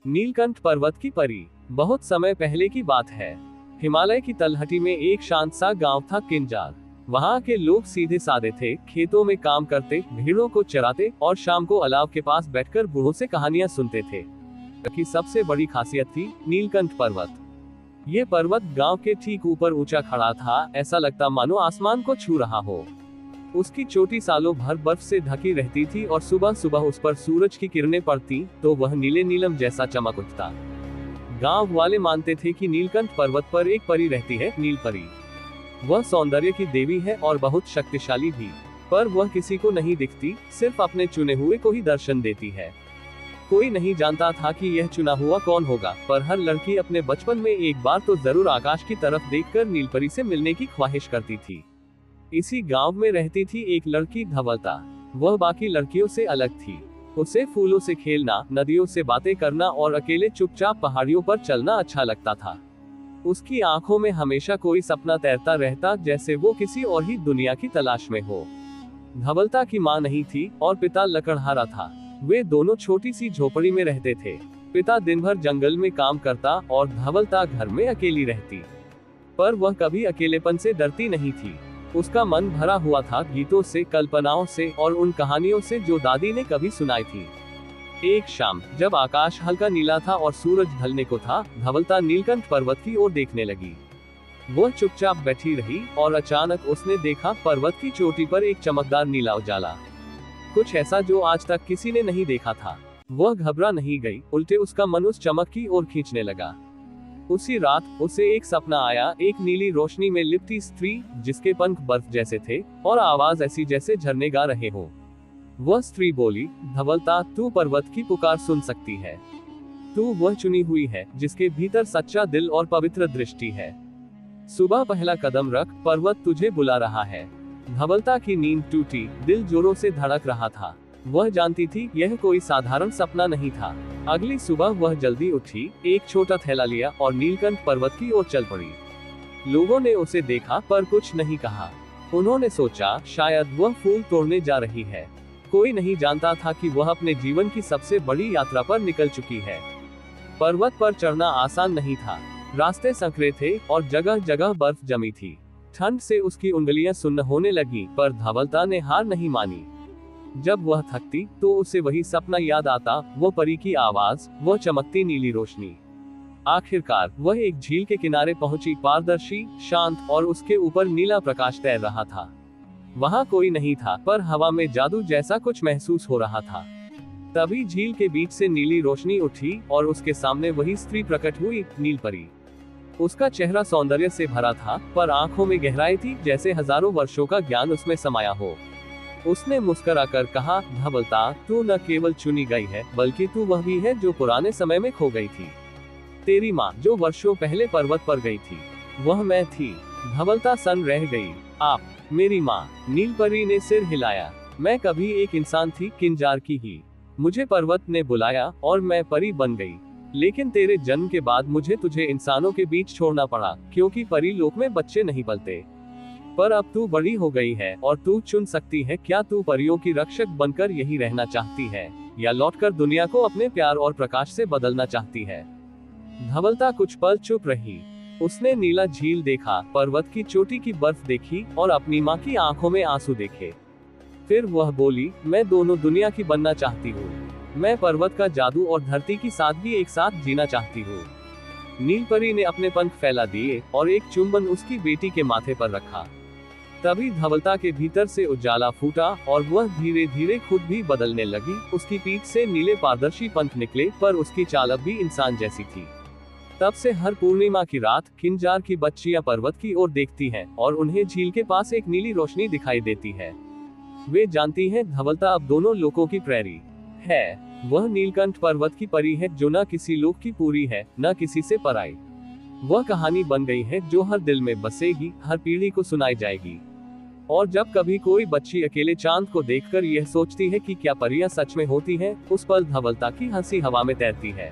नीलकंठ पर्वत की परी। बहुत समय पहले की बात है। हिमालय की तलहटी में एक शांत सा गांव था, किंजार। वहां के लोग सीधे साधे थे, खेतों में काम करते, भेड़ों को चराते और शाम को अलाव के पास बैठकर बूढ़ों से कहानियां सुनते थे। की सबसे बड़ी खासियत थी नीलकंठ पर्वत। ये पर्वत गांव के ठीक ऊपर ऊंचा खड़ा था, ऐसा लगता मानो आसमान को छू रहा हो। उसकी चोटी सालों भर बर्फ से ढकी रहती थी और सुबह सुबह उस पर सूरज की किरणें पड़ती तो वह नीले नीलम जैसा चमक उठता। गांव वाले मानते थे कि नीलकंठ पर्वत पर एक परी रहती है, नीलपरी। वह सौंदर्य की देवी है और बहुत शक्तिशाली भी, पर वह किसी को नहीं दिखती, सिर्फ अपने चुने हुए को ही दर्शन देती है। कोई नहीं जानता था कि यह चुना हुआ कौन होगा, पर हर लड़की अपने बचपन में एक बार तो जरूर आकाश की तरफ देखकर नीलपरी से मिलने की ख्वाहिश करती थी। इसी गांव में रहती थी एक लड़की, धवलता। वह बाकी लड़कियों से अलग थी। उसे फूलों से खेलना, नदियों से बातें करना और अकेले चुपचाप पहाड़ियों पर चलना अच्छा लगता था। उसकी आंखों में हमेशा कोई सपना तैरता रहता, जैसे वो किसी और ही दुनिया की तलाश में हो। धवलता की माँ नहीं थी और पिता लकड़हारा था। वे दोनों छोटी सी झोपड़ी में रहते थे। पिता दिन भर जंगल में काम करता और धवलता घर में अकेली रहती। पर वह कभी अकेलेपन से डरती नहीं थी। उसका मन भरा हुआ था गीतों से, कल्पनाओं से और उन कहानियों से जो दादी ने कभी सुनाई थी। एक शाम जब आकाश हल्का नीला था और सूरज ढलने को था, धवलता नीलकंठ पर्वत की ओर देखने लगी। वह चुपचाप बैठी रही और अचानक उसने देखा पर्वत की चोटी पर एक चमकदार नीला उजाला, कुछ ऐसा जो आज तक किसी ने नहीं देखा था। वह घबरा नहीं गई, उल्टे उसका मन उस चमक की ओर खींचने लगा। उसी रात उसे एक सपना आया, एक नीली रोशनी में लिपटी स्त्री जिसके पंख बर्फ जैसे थे और आवाज ऐसी जैसे झरने गा रहे हो। वह स्त्री बोली, धवलता, तू पर्वत की पुकार सुन सकती है। तू वह चुनी हुई है जिसके भीतर सच्चा दिल और पवित्र दृष्टि है। सुबह पहला कदम रख, पर्वत तुझे बुला रहा है। धवलता की नींद टूटी, दिल जोरों से धड़क रहा था। वह जानती थी यह कोई साधारण सपना नहीं था। अगली सुबह वह जल्दी उठी, एक छोटा थैला लिया और नीलकंठ पर्वत की ओर चल पड़ी। लोगों ने उसे देखा पर कुछ नहीं कहा। उन्होंने सोचा शायद वह फूल तोड़ने जा रही है। कोई नहीं जानता था कि वह अपने जीवन की सबसे बड़ी यात्रा पर निकल चुकी है। पर्वत पर चढ़ना आसान नहीं था। रास्ते संकरे थे और जगह जगह बर्फ जमी थी। ठंड से उसकी उंगलियां सुन्न होने लगी, पर धवलता ने हार नहीं मानी। जब वह थकती तो उसे वही सपना याद आता, वो परी की आवाज, वो चमकती नीली रोशनी। आखिरकार वह एक झील के किनारे पहुंची, पारदर्शी, शांत और उसके ऊपर नीला प्रकाश तैर रहा था। वहां कोई नहीं था, पर हवा में जादू जैसा कुछ महसूस हो रहा था। तभी झील के बीच से नीली रोशनी उठी और उसके सामने वही स्त्री प्रकट हुई, नीलपरी। उसका चेहरा सौंदर्य से भरा था, पर आंखों में गहराई थी, जैसे हजारों वर्षों का ज्ञान उसमें समाया हो। उसने मुस्कुराकर कहा, धवलता, तू न केवल चुनी गई है, बल्कि तू वह भी है जो पुराने समय में खो गई थी। तेरी माँ जो वर्षों पहले पर्वत पर गई थी, वह मैं थी। धवलता सन रह गई। आप मेरी माँ? नीलपरी ने सिर हिलाया। मैं कभी एक इंसान थी, किंजार की ही। मुझे पर्वत ने बुलाया और मैं परी बन गई। लेकिन तेरे जन्म के बाद मुझे तुझे इंसानों के बीच छोड़ना पड़ा, क्योंकि परी लोक में बच्चे नहीं पलते। पर अब तू बड़ी हो गई है और तू चुन सकती है, क्या तू परियों की रक्षक बनकर यही रहना चाहती है या लौटकर दुनिया को अपने प्यार और प्रकाश से बदलना चाहती है? धवलता कुछ पल चुप रही। उसने नीला झील देखा, पर्वत की चोटी की बर्फ देखी और अपनी माँ की आंखों में आंसू देखे। फिर वह बोली, मैं दोनों दुनिया की बनना चाहती हूँ। मैं पर्वत का जादू और धरती की सादगी एक साथ जीना चाहती हूँ। नीलपरी ने अपने पंख फैला दिए और एक चुंबन उसकी बेटी के माथे पर रखा। तभी धवलता के भीतर से उजाला फूटा और वह धीरे धीरे खुद भी बदलने लगी। उसकी पीठ से नीले पारदर्शी पंख निकले, पर उसकी चाल अब भी इंसान जैसी थी। तब से हर पूर्णिमा की रात किंजार की बच्चियां पर्वत की ओर देखती हैं और उन्हें झील के पास एक नीली रोशनी दिखाई देती है। वे जानती हैं धवलता अब दोनों लोकों की प्रहरी है। वह नीलकंठ पर्वत की परी है जो न किसी लोक की पूरी है, न किसी से पराई। वह कहानी बन गई है जो हर दिल में बसेगी, हर पीढ़ी को सुनाई जाएगी। और जब कभी कोई बच्ची अकेले चांद को देखकर यह सोचती है कि क्या परियां सच में होती हैं, उस पल धवलता की हंसी हवा में तैरती है।